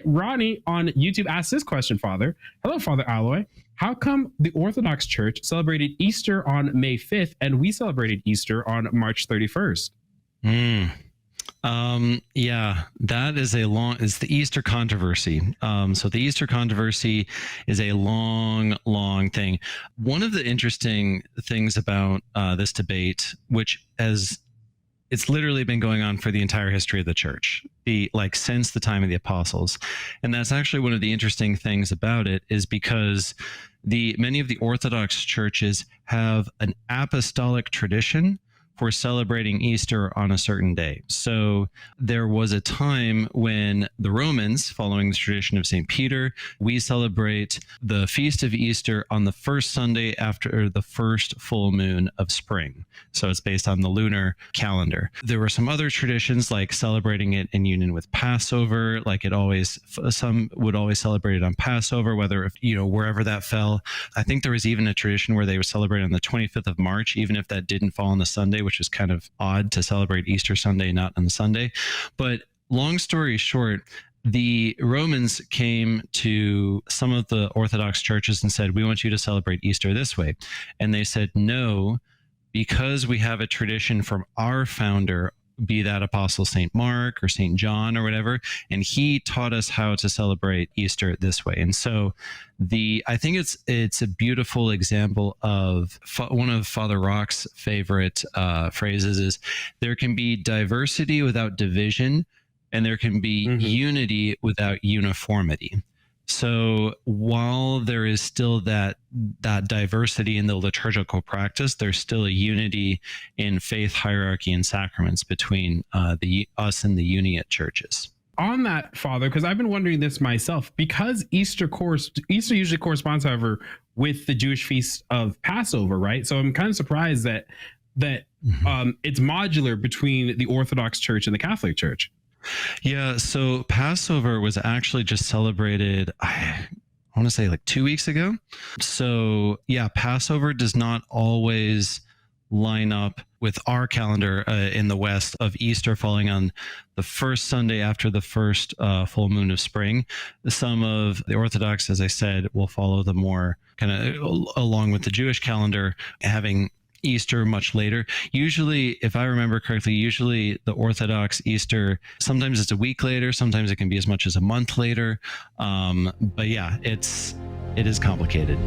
Ronnie on YouTube asked this question, Father. Hello, Father Alloy. How come the Orthodox Church celebrated Easter on May 5th and we celebrated Easter on March 31st? Yeah, that is it's the Easter controversy. So the Easter controversy is a long thing. One of the interesting things about this debate, which it's literally been going on for the entire history of the church, since the time of the apostles. And that's actually one of the interesting things about it, is because many of the Orthodox churches have an apostolic tradition for celebrating Easter on a certain day. So there was a time when the Romans, following the tradition of St. Peter, we celebrate the feast of Easter on the first Sunday after the first full moon of spring. So it's based on the lunar calendar. There were some other traditions, like celebrating it in union with Passover, some would always celebrate it on Passover, wherever that fell. I think there was even a tradition where they would celebrate on the 25th of March, even if that didn't fall on the Sunday, which is kind of odd to celebrate Easter Sunday, not on the Sunday. But long story short, the Romans came to some of the Orthodox churches and said, we want you to celebrate Easter this way. And they said, no, because we have a tradition from our founder, be that Apostle St. Mark or St. John or whatever, and he taught us how to celebrate Easter this way. And so I think it's a beautiful example of one of Father Rock's favorite phrases is, there can be diversity without division, and there can be unity without uniformity. So while there is still that diversity in the liturgical practice, there's still a unity in faith hierarchy and sacraments between us and the Uniate churches. On that, Father, because I've been wondering this myself, because Easter usually corresponds, however, with the Jewish feast of Passover, right? So I'm kind of surprised that it's modular between the Orthodox Church and the Catholic Church. Yeah, so Passover was actually just celebrated, I want to say 2 weeks ago. So yeah, Passover does not always line up with our calendar in the West of Easter falling on the first Sunday after the first full moon of spring. Some of the Orthodox, as I said, will follow the more kind of along with the Jewish calendar, having Easter much later. Usually, if I remember correctly, the Orthodox Easter, sometimes it's a week later, sometimes it can be as much as a month later. But yeah, it is complicated.